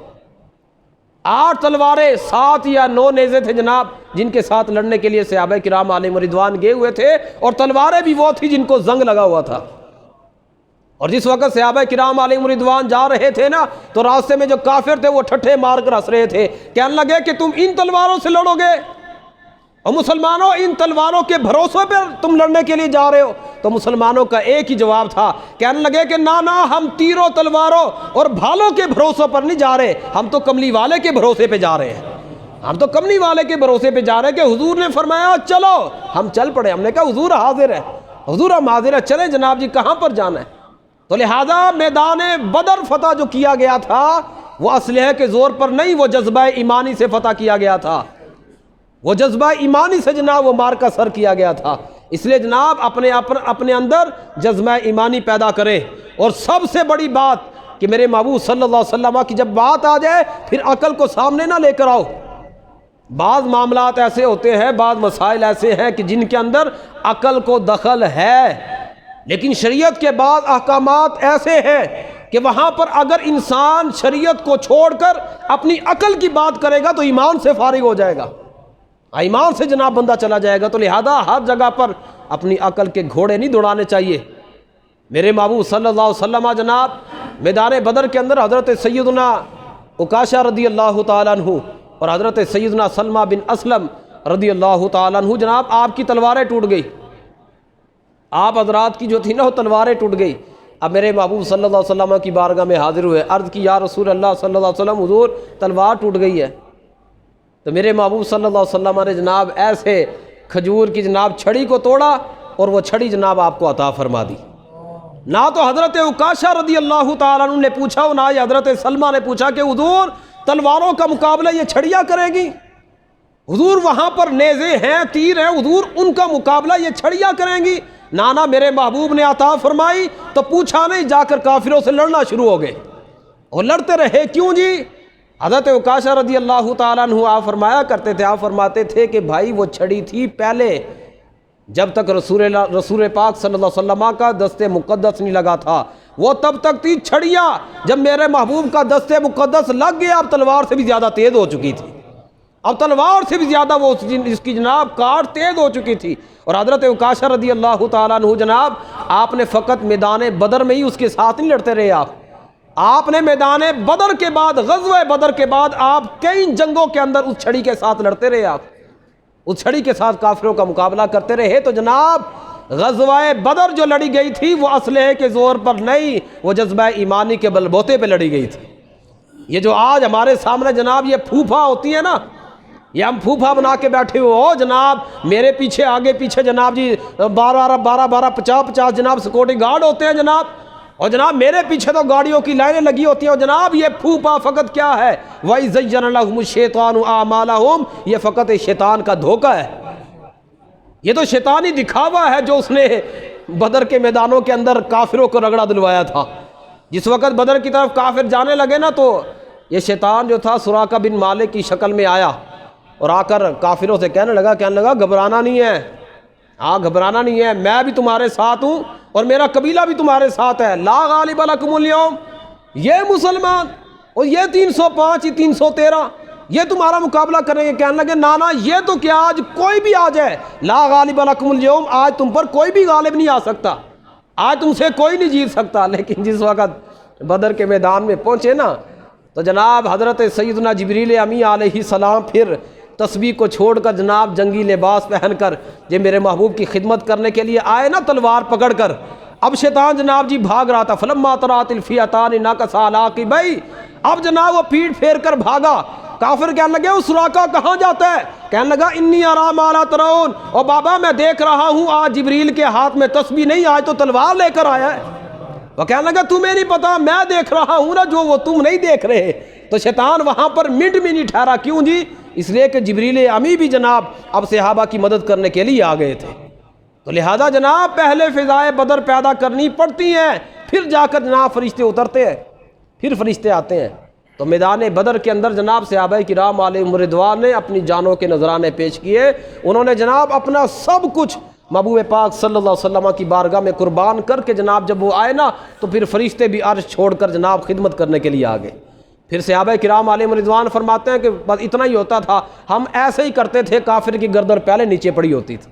8 تلواریں، 7 یا 9 نیزے تھے جناب جن کے ساتھ لڑنے کے لیے صحابہ کرام علیہم رضوان گئے ہوئے تھے، اور تلواریں بھی وہ تھی جن کو زنگ لگا ہوا تھا۔ اور جس وقت صحابہ کرام علیہم رضوان جا رہے تھے نا تو راستے میں جو کافر تھے وہ ٹھٹھے مار کر ہنس رہے تھے، کہنے لگے کہ تم ان تلواروں سے لڑو گے؟ اور مسلمانوں ان تلواروں کے بھروسے پر تم لڑنے کے لیے جا رہے ہو؟ تو مسلمانوں کا ایک ہی جواب تھا، کہنے لگے کہ نہ ہم تیروں تلواروں اور بھالوں کے بھروسوں پر نہیں جا رہے، ہم تو کملی والے کے بھروسے پہ جا رہے ہیں، ہم تو کملی والے کے بھروسے پہ جا رہے ہیں کہ حضور نے فرمایا چلو، ہم چل پڑے۔ ہم نے کہا حضور حاضر ہے، حضور ہم حاضر ہے، چلیں جناب جی کہاں پر جانا ہے؟ تو لہذا میدان بدر فتح جو کیا گیا تھا وہ اسلحے کے زور پر نہیں، وہ جذبہ ایمانی سے فتح کیا گیا تھا، وہ جذبہ ایمانی سے جناب وہ مارکا سر کیا گیا تھا۔ اس لیے جناب اپنے اندر جذبہ ایمانی پیدا کریں، اور سب سے بڑی بات کہ میرے محبوب صلی اللہ علیہ وسلم کی جب بات آ جائے پھر عقل کو سامنے نہ لے کر آؤ۔ بعض معاملات ایسے ہوتے ہیں، بعض مسائل ایسے ہیں کہ جن کے اندر عقل کو دخل ہے، لیکن شریعت کے بعض احکامات ایسے ہیں کہ وہاں پر اگر انسان شریعت کو چھوڑ کر اپنی عقل کی بات کرے گا تو ایمان سے فارغ ہو جائے گا، ایمان سے جناب بندہ چلا جائے گا۔ تو لہذا ہر جگہ پر اپنی عقل کے گھوڑے نہیں دوڑانے چاہیے۔ میرے محبوب صلی اللہ علیہ وسلم جناب میدان بدر کے اندر حضرت سیدنا عکاشہ رضی اللہ تعالیٰ عنہ اور حضرت سیدنا سلمہ بن اسلم رضی اللہ تعالیٰ عنہ جناب آپ کی تلواریں ٹوٹ گئی، آپ حضرات کی جو تھی نا وہ تلواریں ٹوٹ گئی۔ اب میرے محبوب صلی اللہ علیہ وسلم کی بارگاہ میں حاضر ہوئے، عرض کی یا رسول اللہ صلی اللہ علیہ وسلم حضور تلوار ٹوٹ گئی ہے۔ تو میرے محبوب صلی اللہ علیہ وسلم نے جناب ایسے کھجور کی جناب چھڑی کو توڑا اور وہ چھڑی جناب آپ کو عطا فرما دی۔ نہ تو حضرت عکاشہ رضی اللہ تعالیٰ عنہ نے پوچھا اور نہ ہی حضرت سلمہ نے پوچھا کہ حضور تلواروں کا مقابلہ یہ چھڑیاں کرے گی، حضور وہاں پر نیزے ہیں، تیر ہیں، حضور ان کا مقابلہ یہ چھڑیاں کریں گی؟ نانا میرے محبوب نے عطا فرمائی تو پوچھا نہیں، جا کر کافروں سے لڑنا شروع ہو گئے اور لڑتے رہے۔ کیوں جی؟ حضرت عکاشہ رضی اللہ تعالیٰ عنہ آپ فرمایا کرتے تھے، آپ فرماتے تھے کہ بھائی وہ چھڑی تھی پہلے جب تک رسول پاک صلی اللہ علیہ وسلم کا دست مقدس نہیں لگا تھا، وہ تب تک تھی چھڑیاں، جب میرے محبوب کا دست مقدس لگ گیا اب تلوار سے بھی زیادہ تیز ہو چکی تھی، اب تلوار سے بھی زیادہ وہ اس کی جناب کاٹ تیز ہو چکی تھی۔ اور حضرت عکاشہ رضی اللہ تعالیٰ عنہ جناب آپ نے فقط میدان بدر میں ہی اس کے ساتھ نہیں لڑتے رہے، آپ نے میدان بدر کے بعد، غزوہ بدر کے بعد آپ کئی جنگوں کے اندر اس چھڑی کے ساتھ لڑتے رہے، آپ اس چھڑی کے ساتھ کافروں کا مقابلہ کرتے رہے۔ تو جناب غزوہ بدر جو لڑی گئی تھی وہ اسلحے کے زور پر نہیں، وہ جذبہ ایمانی کے بلبوتے پہ لڑی گئی تھی۔ یہ جو آج ہمارے سامنے جناب یہ پھوپھا ہوتی ہے نا، یہ ہم پھوپھا بنا کے بیٹھے ہوئے ہو جناب، میرے پیچھے آگے پیچھے جناب جی 12 50 جناب سیکورٹی گارڈ ہوتے ہیں جناب، اور جناب میرے پیچھے تو گاڑیوں کی لائنیں لگی ہوتی ہیں، اور جناب یہ پھوپھا فقط کیا ہے؟ وَإِزَيَّنَ لَهُمُ الشَّيْطَانُ أَعْمَالَهُمْ، یہ فقط ایک شیطان کا دھوکہ ہے، یہ تو شیطانی دکھاوا ہے جو اس نے بدر کے میدانوں کے اندر کافروں کو رگڑا دلوایا تھا۔ جس وقت بدر کی طرف کافر جانے لگے نا تو یہ شیطان جو تھا سراقہ بن مالک کی شکل میں آیا اور آ کر کافروں سے کہنے لگا گھبرانا نہیں ہے، ہاں گھبرانا نہیں ہے، میں بھی تمہارے ساتھ ہوں اور میرا قبیلہ بھی تمہارے ساتھ ہے، لا غالب لکم اليوم، یہ مسلمان اور یہ 305 یہ 313 یہ تمہارا مقابلہ کریں گے۔ کہنے لگے نانا یہ تو کیا آج کوئی بھی آ جائے، لا غالب لکم اليوم، آج تم پر کوئی بھی غالب نہیں آ سکتا، آج تم سے کوئی نہیں جیت سکتا۔ لیکن جس وقت بدر کے میدان میں پہنچے نا تو جناب حضرت سیدنا جبریل امی علیہ السلام پھر تسبیح کو چھوڑ کر جناب جنگی لباس پہن کر یہ میرے محبوب کی خدمت کرنے کے لیے آئے نا تلوار پکڑ کر۔ اب شیطان جناب جی بھاگ رہا تھا، فلما ترات الفئتان نکصا علی عقبیہ، اب جناب وہ پیٹ پھیر کر بھاگا۔ کافر کہنے لگے وہ سراقہ کہاں جاتا ہے؟ کہنے لگا انی ارا ما لا ترون، اور بابا میں دیکھ رہا ہوں آج جبریل کے ہاتھ میں تسبیح نہیں، آج تو تلوار لے کر آیا ہے۔ وہ کہنے لگا تمہیں نہیں پتا، میں دیکھ رہا ہوں نا جو وہ تم نہیں دیکھ رہے۔ تو شیطان وہاں پر منٹ بھی نہیں ٹھہرا، کیوں جی؟ اس لیے کہ جبریل امی بھی جناب اب صحابہ کی مدد کرنے کے لیے آ گئے تھے، تو لہذا جناب پہلے فضائے بدر پیدا کرنی پڑتی ہیں، پھر جا کر جناب فرشتے اترتے ہیں، پھر فرشتے آتے ہیں۔ تو میدان بدر کے اندر جناب صحابہ کرام علیہم رضوان نے اپنی جانوں کے نذرانے پیش کیے، انہوں نے جناب اپنا سب کچھ محبوب پاک صلی اللہ علیہ وسلم کی بارگاہ میں قربان کر کے جناب جب وہ آئے نا تو پھر فرشتے بھی عرش چھوڑ کر جناب خدمت کرنے کے لیے آ گئے۔ پھر صحابہ کرام علیہم رضوان فرماتے ہیں کہ بس اتنا ہی ہوتا تھا، ہم ایسے ہی کرتے تھے، کافر کی گردن پہلے نیچے پڑی ہوتی تھی،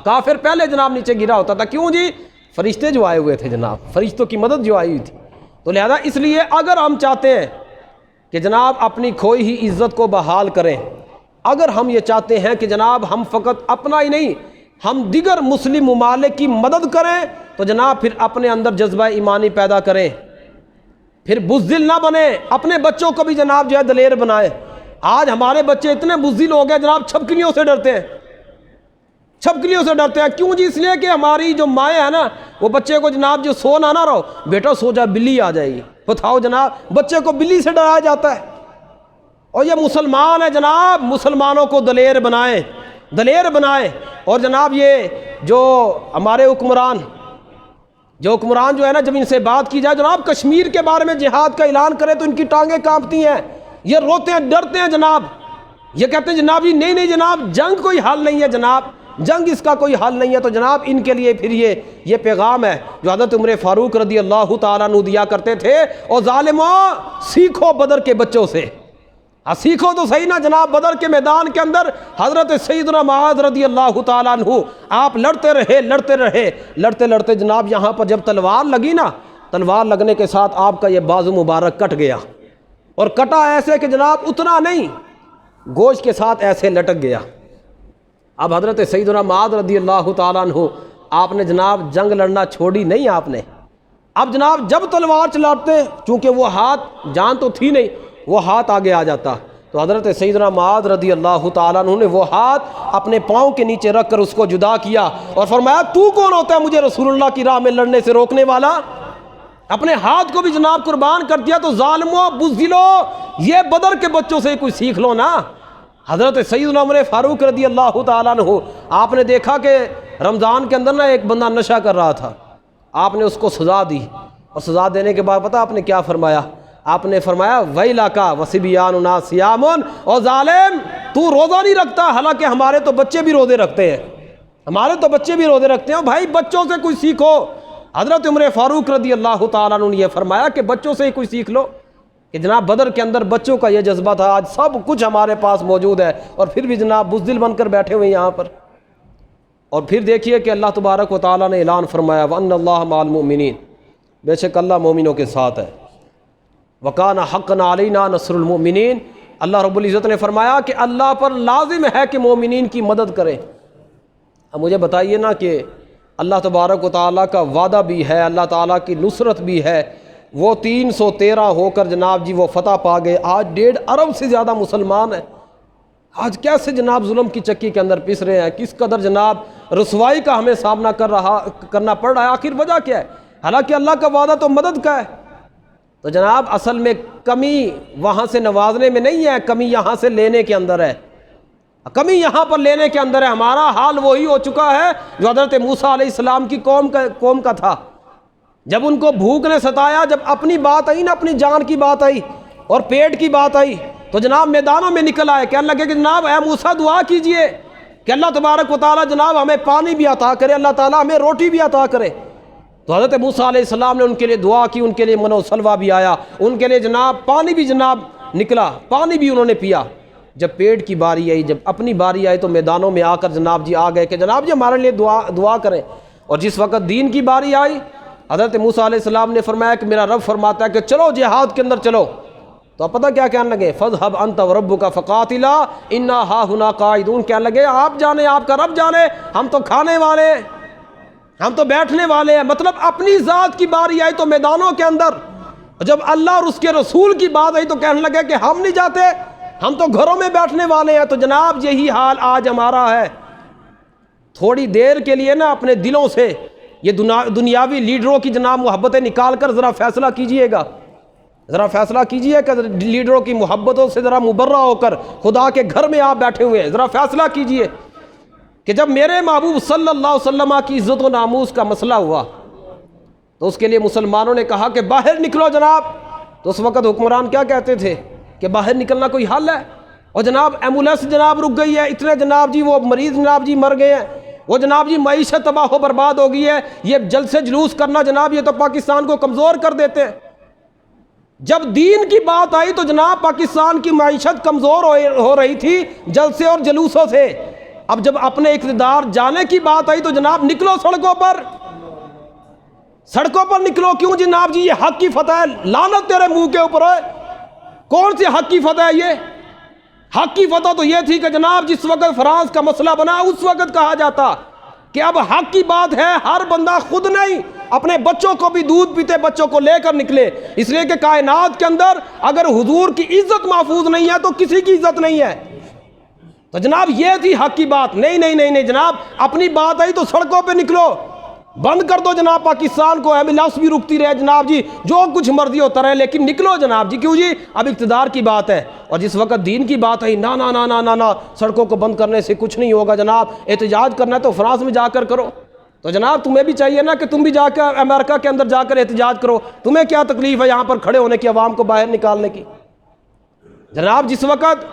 کافر پہلے جناب نیچے گرا ہوتا تھا، کیوں جی؟ فرشتے جو آئے ہوئے تھے جناب، فرشتوں کی مدد جو آئی ہوئی تھی۔ تو لہذا اس لیے اگر ہم چاہتے ہیں کہ جناب اپنی کھوئی ہی عزت کو بحال کریں، اگر ہم یہ چاہتے ہیں کہ جناب ہم فقط اپنا ہی نہیں ہم دیگر مسلم ممالک کی مدد کریں تو جناب پھر اپنے اندر جذبہ ایمانی پیدا کریں، پھر بزدل نہ بنیں، اپنے بچوں کو بھی جناب جو ہے دلیر بنائے۔ آج ہمارے بچے اتنے بزدل ہو گئے جناب، چھپکلیوں سے ڈرتے ہیں، چھپکلیوں سے ڈرتے ہیں۔ کیوں جی؟ اس لیے کہ ہماری جو مائیں ہیں نا وہ بچے کو جناب جو سو نہ رہو بیٹا سو جا بلی آ جائے گی، بتاؤ جناب بچے کو بلی سے ڈرایا جاتا ہے۔ اور یہ مسلمان ہے جناب، مسلمانوں کو دلیر بنائیں، دلیر بنائیں۔ اور جناب یہ جو ہمارے حکمران جو ہے نا، جب ان سے بات کی جائے جناب کشمیر کے بارے میں جہاد کا اعلان کرے تو ان کی ٹانگیں کانپتی ہیں، یہ روتے ہیں، ڈرتے ہیں جناب، یہ کہتے ہیں جناب یہ نہیں جناب جنگ کوئی حل نہیں ہے، جناب جنگ اس کا کوئی حل نہیں ہے۔ تو جناب ان کے لیے پھر یہ پیغام ہے جو حضرت عمر فاروق رضی اللہ تعالیٰ عنہ دیا کرتے تھے، اور ظالموں سیکھو بدر کے بچوں سے، سیکھو تو صحیح نا جناب۔ بدر کے میدان کے اندر حضرت سیدنا معاذ رضی اللہ تعالیٰ عنہ آپ لڑتے رہے جناب، یہاں پر جب تلوار لگی نا، تلوار لگنے کے ساتھ آپ کا یہ بازو مبارک کٹ گیا، اور کٹا ایسے کہ جناب اتنا نہیں، گوشت کے ساتھ ایسے لٹک گیا۔ اب حضرت سیدنا معاذ رضی اللہ تعالیٰ عنہ آپ نے جناب جنگ لڑنا چھوڑی نہیں آپ نے، اب جناب جب تلوار چلاتے چونکہ وہ ہاتھ جان تو تھی نہیں، وہ ہاتھ آگے آ جاتا، تو حضرت سیدنا معاذ رضی اللہ تعالیٰ عنہ نے وہ ہاتھ اپنے پاؤں کے نیچے رکھ کر اس کو جدا کیا اور فرمایا تو کون ہوتا ہے مجھے رسول اللہ کی راہ میں لڑنے سے روکنے والا؟ اپنے ہاتھ کو بھی جناب قربان کر دیا۔ تو ظالموں بزدلو یہ بدر کے بچوں سے کوئی سیکھ لو نا۔ حضرت سیدنا عمر فاروق رضی اللہ تعالیٰ عنہ آپ نے دیکھا کہ رمضان کے اندر نا ایک بندہ نشہ کر رہا تھا، آپ نے اس کو سزا دی، اور سزا دینے کے بعد پتہ آپ نے کیا فرمایا؟ آپ نے فرمایا ویلکا وصبیاننا صیام، اور ظالم تو روزہ نہیں رکھتا، حالانکہ ہمارے تو بچے بھی روزے رکھتے ہیں، ہمارے تو بچے بھی روزے رکھتے ہیں، بھائی بچوں سے کوئی سیکھو۔ حضرت عمر فاروق رضی اللہ تعالیٰ عنہ نے یہ فرمایا کہ بچوں سے ہی کوئی سیکھ لو، کہ جناب بدر کے اندر بچوں کا یہ جذبہ تھا، آج سب کچھ ہمارے پاس موجود ہے اور پھر بھی جناب بزدل بن کر بیٹھے ہوئے یہاں پر۔ اور پھر دیکھیے کہ اللہ تبارک و تعالیٰ نے اعلان فرمایا وَأَنَّ اللَّهَ مَعَ الْمُؤْمِنِينَ، بے شک اللہ مومنوں کے ساتھ ہے، وَكَانَ حَقًّا عَلَيْنَا نَصْرُ الْمُؤْمِنِينَ، اللہ رب العزت نے فرمایا کہ اللہ پر لازم ہے کہ مومنین کی مدد کریں۔ اب مجھے بتائیے نا کہ اللہ تبارک و تعالیٰ کا وعدہ بھی ہے، اللہ تعالیٰ کی نصرت بھی ہے، وہ 313 ہو کر جناب جی وہ فتح پا گئے، آج 1.5 ارب سے زیادہ مسلمان ہیں، آج کیسے جناب ظلم کی چکی کے اندر پس رہے ہیں، کس قدر جناب رسوائی کا ہمیں سامنا کرنا پڑ رہا ہے، آخر وجہ کیا ہے؟ حالانکہ اللہ کا وعدہ تو مدد کا ہے۔ تو جناب اصل میں کمی وہاں سے نوازنے میں نہیں ہے، کمی یہاں سے لینے کے اندر ہے، کمی یہاں پر لینے کے اندر ہے۔ ہمارا حال وہی ہو چکا ہے جو حضرت موسیٰ علیہ السلام کی قوم کا تھا، جب ان کو بھوک نے ستایا، جب اپنی بات آئی نا، اپنی جان کی بات آئی اور پیٹ کی بات آئی، تو جناب میدانوں میں نکل آئے، کہنے لگے کہ جناب اے موسیٰ دعا کیجئے کہ اللہ تبارک و تعالیٰ جناب ہمیں پانی بھی عطا کرے، اللہ تعالیٰ ہمیں روٹی بھی عطا کرے۔ تو حضرت موسیٰ علیہ السلام نے ان کے لیے دعا کی، ان کے لیے منو سلوہ بھی آیا، ان کے لیے جناب پانی بھی جناب نکلا، پانی بھی انہوں نے پیا۔ جب پیٹ کی باری آئی، جب اپنی باری آئی، تو میدانوں میں آ کر جناب جی آ گئے کہ جناب جی ہمارے لیے دعا کریں۔ اور جس وقت دین کی باری آئی، حضرت موسیٰ علیہ السلام نے فرمایا کہ میرا رب فرماتا ہے کہ چلو جہاد کے اندر چلو، تو پتہ کیا کہنے لگے؟ فَاذْهَبْ أَنْتَ وَرَبُّكَ فَقَاتِلَا إِنَّا هَاهُنَا قَاعِدُونَ، کہنے لگے آپ جانے، آپ کا رب جانے، ہم تو کھانے والے ہیں، ہم تو بیٹھنے والے ہیں۔ مطلب اپنی ذات کی باری آئی تو میدانوں کے اندر، جب اللہ اور اس کے رسول کی بات آئی تو کہنے لگے کہ ہم نہیں جاتے، ہم تو گھروں میں بیٹھنے والے ہیں۔ تو جناب یہی حال آج ہمارا ہے۔ تھوڑی دیر کے لیے نا اپنے دلوں سے یہ دنیاوی لیڈروں کی جناب محبتیں نکال کر ذرا فیصلہ کیجئے گا، ذرا فیصلہ کیجئے کہ لیڈروں کی محبتوں سے ذرا مبرہ ہو کر خدا کے گھر میں آپ بیٹھے ہوئے ہیں، ذرا فیصلہ کیجئے کہ جب میرے محبوب صلی اللہ علیہ وسلم کی عزت و ناموس کا مسئلہ ہوا تو اس کے لیے مسلمانوں نے کہا کہ باہر نکلو جناب، تو اس وقت حکمران کیا کہتے تھے کہ باہر نکلنا کوئی حل ہے؟ اور جناب ایمبولینس جناب رک گئی ہے، اتنے جناب جی وہ مریض جناب جی مر گئے ہیں، وہ جناب جی معیشت تباہ و برباد ہو گئی ہے، یہ جلسے جلوس کرنا جناب یہ تو پاکستان کو کمزور کر دیتے ہیں۔ جب دین کی بات آئی تو جناب پاکستان کی معیشت کمزور ہو رہی تھی جلسے اور جلوسوں سے، اب جب اپنے اقتدار جانے کی بات آئی تو جناب نکلو سڑکوں پر نکلو۔ کیوں جناب جی؟ یہ حق کی فتح ہے، لعنت تیرے منہ کے اوپر ہے، کون سی حق کی فتح ہے یہ؟ حق کی فتح تو یہ تھی کہ جناب جس وقت فرانس کا مسئلہ بنا اس وقت کہا جاتا کہ اب حق کی بات ہے، ہر بندہ خود نہیں اپنے بچوں کو بھی دودھ پیتے بچوں کو لے کر نکلے، اس لیے کہ کائنات کے اندر اگر حضور کی عزت محفوظ نہیں ہے تو کسی کی عزت نہیں ہے۔ تو جناب یہ تھی حق کی بات۔ نہیں جناب، اپنی بات آئی تو سڑکوں پہ نکلو، بند کر دو جناب پاکستان کو، ایمبولینس بھی رکتی رہے جناب جی، جو کچھ مرضی ہوتا رہے، لیکن نکلو جناب جی۔ کیوں جی؟ اب اقتدار کی بات ہے، اور جس وقت دین کی بات ہے نا نا نا نا نا نا، سڑکوں کو بند کرنے سے کچھ نہیں ہوگا جناب، احتجاج کرنا ہے تو فرانس میں جا کر کرو۔ تو جناب تمہیں بھی چاہیے نا کہ تم بھی جا کر امریکہ کے اندر جا کر احتجاج کرو، تمہیں کیا تکلیف ہے یہاں پر کھڑے ہونے کی، عوام کو باہر نکالنے کی؟ جناب جس وقت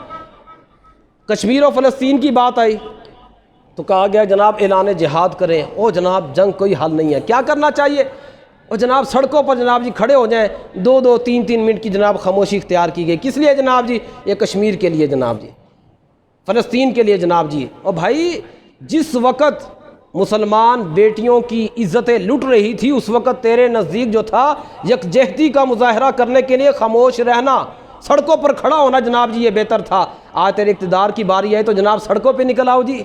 کشمیر و فلسطین کی بات آئی تو کہا گیا جناب اعلان جہاد کریں۔ او جناب جنگ کوئی حل نہیں ہے، کیا کرنا چاہیے؟ اور جناب سڑکوں پر جناب جی کھڑے ہو جائیں، 2-2 3-3 منٹ کی جناب خاموشی اختیار کی گئی، کس لیے جناب جی؟ یہ کشمیر کے لیے جناب جی، فلسطین کے لیے جناب جی۔ اور بھائی جس وقت مسلمان بیٹیوں کی عزتیں لٹ رہی تھی اس وقت تیرے نزدیک جو تھا یکجہتی کا مظاہرہ کرنے کے لیے خاموش رہنا، سڑکوں پر کھڑا ہونا جناب جی یہ بہتر تھا۔ آج تیرے اقتدار کی باری ہے تو جناب سڑکوں پہ نکل آؤ جی۔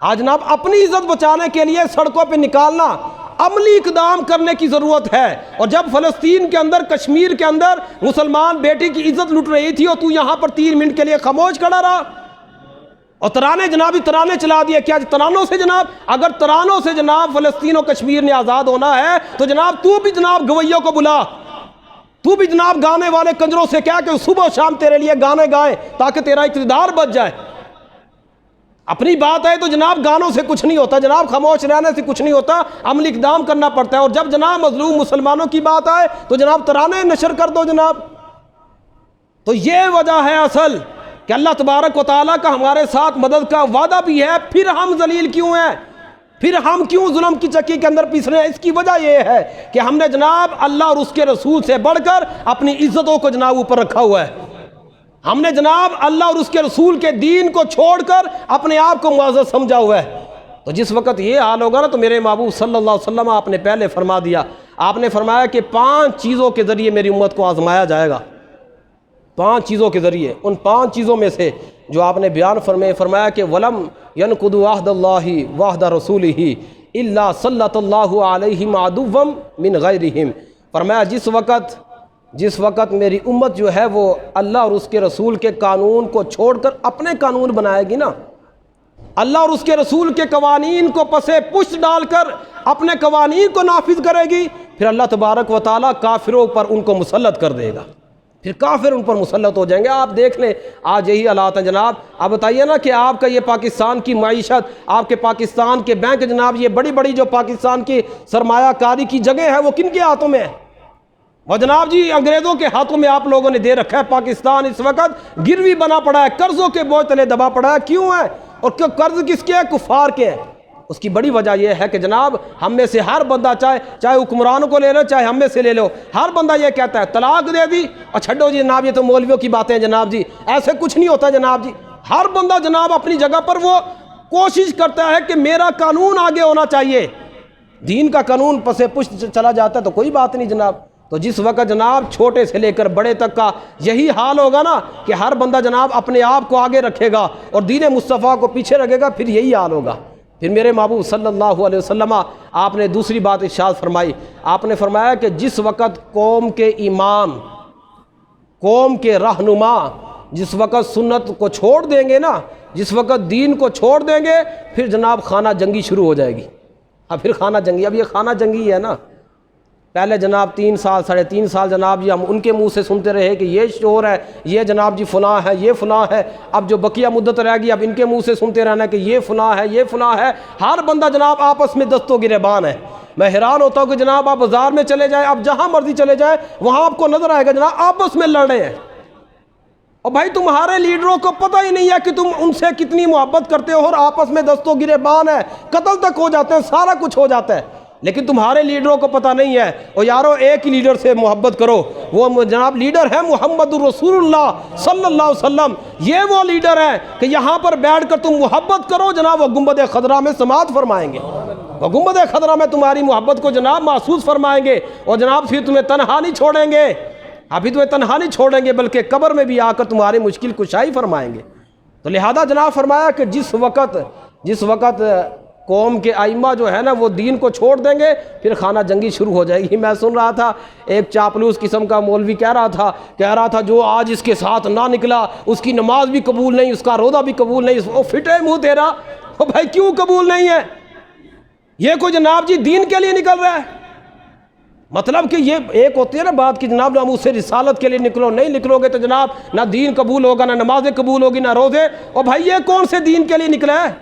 آج جناب اپنی عزت بچانے کے لیے سڑکوں پہ نکالنا، عملی اقدام کرنے کی ضرورت ہے۔ اور جب فلسطین کے اندر کشمیر کے اندر مسلمان بیٹی کی عزت لٹ رہی تھی اور تو یہاں پر 3 منٹ کے لیے خاموش کھڑا رہا اور ترانے جنابی ترانے چلا دیے، کیا ترانوں سے جناب؟ اگر ترانوں سے جناب فلسطین و کشمیر نے آزاد ہونا ہے تو جناب تو بھی جناب گویوں کو بلا، تو بھی جناب گانے والے کنجروں سے کہہ کہ صبح و شام تیرے لیے گانے گائیں تاکہ تیرا اقتدار بچ جائے۔ اپنی بات ہے تو جناب گانوں سے کچھ نہیں ہوتا جناب، خاموش رہنے سے کچھ نہیں ہوتا، عملی اقدام کرنا پڑتا ہے۔ اور جب جناب مظلوم مسلمانوں کی بات آئے تو جناب ترانے نشر کر دو جناب۔ تو یہ وجہ ہے اصل کہ اللہ تبارک و تعالیٰ کا ہمارے ساتھ مدد کا وعدہ بھی ہے، پھر ہم ذلیل کیوں ہیں، پھر ہم کیوں ظلم کی چکی کے اندر پیس رہے ہیں؟ اس کی وجہ یہ ہے کہ ہم نے جناب اللہ اور اس کے رسول سے بڑھ کر اپنی عزتوں کو جناب اوپر رکھا ہوا ہے۔ ہم نے جناب اللہ اور اس کے رسول کے دین کو چھوڑ کر اپنے آپ کو معزز سمجھا ہوا ہے۔ تو جس وقت یہ حال ہوگا نا تو میرے محبوب صلی اللہ علیہ وسلم آپ نے پہلے فرما دیا، آپ نے فرمایا کہ 5 چیزوں کے ذریعے میری امت کو آزمایا جائے گا۔ 5 چیزوں کے ذریعے، ان 5 چیزوں میں سے جو آپ نے بیان فرمایا کہ وَلَمْ يَنْقُضُوا عَهْدَ اللَّهِ وَعْدَ رَسُولِهِ إِلَّا سَلَّطَ اللَّهُ عَلَيْهِمْ عَدُوًّا مِنْ غَيْرِهِمْ۔ فرمایا جس وقت میری امت جو ہے وہ اللہ اور اس کے رسول کے قانون کو چھوڑ کر اپنے قانون بنائے گی نا، اللہ اور اس کے رسول کے قوانین کو پسے پشت ڈال کر اپنے قوانین کو نافذ کرے گی، پھر اللہ تبارک و تعالیٰ کافروں پر ان کو مسلط کر دے گا، پھر کافر ان پر مسلط ہو جائیں گے۔ آپ دیکھ لیں آج یہی حالات ہیں جناب۔ آپ بتائیے نا کہ آپ کا یہ پاکستان کی معیشت، آپ کے پاکستان کے بینک جناب، یہ بڑی بڑی جو پاکستان کی سرمایہ کاری کی جگہ ہے وہ کن کے ہاتھوں میں ہے؟ اور جناب جی انگریزوں کے ہاتھوں میں آپ لوگوں نے دے رکھا ہے۔ پاکستان اس وقت گروی بنا پڑا ہے، قرضوں کے بوجھ تلے دبا پڑا ہے۔ کیوں ہے؟ اور قرض کس کے ہے؟ کفار کے ہیں۔ اس کی بڑی وجہ یہ ہے کہ جناب ہم میں سے ہر بندہ چاہے حکمرانوں کو لے لو چاہے ہم میں سے لے لو، ہر بندہ یہ کہتا ہے طلاق دے دی اور چھڈو جی جناب، یہ تو مولویوں کی باتیں ہیں جناب جی، ایسے کچھ نہیں ہوتا جناب جی۔ ہر بندہ جناب اپنی جگہ پر وہ کوشش کرتا ہے کہ میرا قانون آگے ہونا چاہیے، دین کا قانون پسے پشت چلا جاتا ہے تو کوئی بات نہیں جناب۔ تو جس وقت جناب چھوٹے سے لے کر بڑے تک کا یہی حال ہوگا نا کہ ہر بندہ جناب اپنے آپ کو آگے رکھے گا اور دین مصطفیٰ کو پیچھے رکھے گا، پھر یہی حال ہوگا۔ پھر میرے محبوب صلی اللہ علیہ وسلم آپ نے دوسری بات ارشاد فرمائی، آپ نے فرمایا کہ جس وقت قوم کے امام، قوم کے رہنما جس وقت سنت کو چھوڑ دیں گے نا، جس وقت دین کو چھوڑ دیں گے، پھر جناب خانہ جنگی شروع ہو جائے گی۔ پھر خانہ جنگی، اب یہ خانہ جنگی ہے نا۔ پہلے جناب 3 سال 3.5 سال جناب جی ہم ان کے منہ سے سنتے رہے کہ یہ شور ہے، یہ جناب جی فلاں ہے، یہ فلاں ہے۔ اب جو بقیہ مدت رہ گئی اب ان کے منہ سے سنتے رہنا کہ یہ فلاں ہے، یہ فلاں ہے۔ ہر بندہ جناب آپس میں دست و گریبان ہے۔ میں حیران ہوتا ہوں کہ جناب آپ بازار میں چلے جائیں، آپ جہاں مرضی چلے جائیں، وہاں آپ کو نظر آئے گا جناب آپس میں لڑ رہے ہیں۔ اور بھائی تمہارے لیڈروں کو پتہ ہی نہیں ہے کہ تم ان سے کتنی محبت کرتے ہو، اور آپس میں دست و گریبان ہے، قتل تک ہو جاتے ہیں، سارا کچھ ہو جاتا ہے، لیکن تمہارے لیڈروں کو پتہ نہیں ہے۔ اور یارو ایک ہی لیڈر سے محبت کرو، وہ جناب لیڈر ہے محمد رسول اللہ صلی اللہ علیہ وسلم۔ یہ وہ لیڈر ہے کہ یہاں پر بیٹھ کر تم محبت کرو جناب، وہ گنبد خضرا میں سماعت فرمائیں گے، وہ گنبد خضرا میں تمہاری محبت کو جناب محسوس فرمائیں گے، اور جناب پھر تمہیں تنہا نہیں چھوڑیں گے۔ ابھی تمہیں تنہا نہیں چھوڑیں گے بلکہ قبر میں بھی آ کر تمہاری مشکل کشائی فرمائیں گے۔ تو لہذا جناب فرمایا کہ جس وقت قوم کے ائمہ جو ہے نا وہ دین کو چھوڑ دیں گے پھر خانہ جنگی شروع ہو جائے گی۔ میں سن رہا تھا ایک چاپلوس قسم کا مولوی کہہ رہا تھا جو آج اس کے ساتھ نہ نکلا اس کی نماز بھی قبول نہیں، اس کا روزہ بھی قبول نہیں۔ وہ فٹے منہ تیرا، وہ بھائی کیوں قبول نہیں ہے؟ یہ کوئی جناب جی دین کے لیے نکل رہا ہے؟ مطلب کہ یہ ایک ہوتی ہے نا بات کہ جناب نہ اسے رسالت کے لیے نکلو، نہیں نکلو گے تو جناب نہ دین قبول ہوگا، نہ نمازیں قبول ہوگی، نہ روزے۔ اور بھائی یہ کون سے دین کے لیے نکلا ہے؟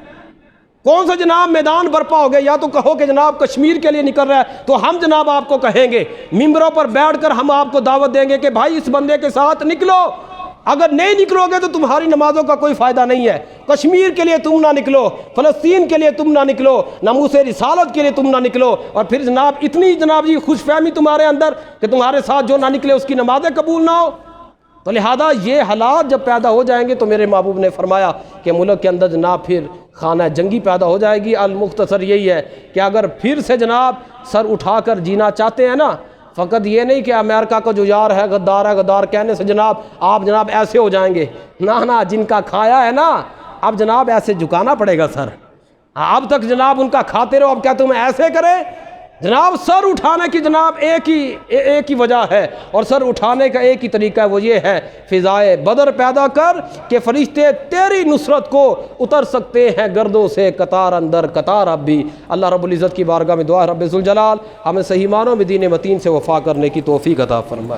کون سا جناب میدان برپا ہو گیا؟ یا تو کہو کہ جناب کشمیر کے لیے نکل رہا ہے تو ہم جناب آپ کو کہیں گے، ممبروں پر بیٹھ کر ہم آپ کو دعوت دیں گے کہ بھائی اس بندے کے ساتھ نکلو۔ اگر نہیں نکلو گے تو تمہاری نمازوں کا کوئی فائدہ نہیں ہے۔ کشمیر کے لیے تم نہ نکلو، فلسطین کے لیے تم نہ نکلو، ناموس رسالت کے لیے تم نہ نکلو، اور پھر جناب اتنی جناب جی خوش فہمی تمہارے اندر کہ تمہارے ساتھ جو نہ نکلے اس کی نمازیں قبول نہ ہو۔ تو لہذا یہ حالات جب پیدا ہو جائیں گے تو میرے محبوب نے فرمایا کہ ملک کے اندر جناب پھر خانہ جنگی پیدا ہو جائے گی۔ المختصر یہی ہے کہ اگر پھر سے جناب سر اٹھا کر جینا چاہتے ہیں نا، فقط یہ نہیں کہ امریکہ کا جو یار ہے غدار کہنے سے جناب آپ جناب ایسے ہو جائیں گے، نہ جن کا کھایا ہے نا اب جناب ایسے جھکانا پڑے گا سر۔ اب تک جناب ان کا کھاتے رہو، اب کیا تم ایسے کریں؟ جناب سر اٹھانے کی جناب ایک ہی وجہ ہے، اور سر اٹھانے کا ایک ہی طریقہ ہے، وہ یہ ہے فضائے بدر پیدا کر کہ فرشتے تیری نصرت کو اتر سکتے ہیں گردوں سے قطار اندر قطار۔ اب بھی اللہ رب العزت کی بارگاہ میں دعا ہے رب ذوالجلال ہمیں صحیح معنوں میں دین متین سے وفا کرنے کی توفیق عطا فرمائے۔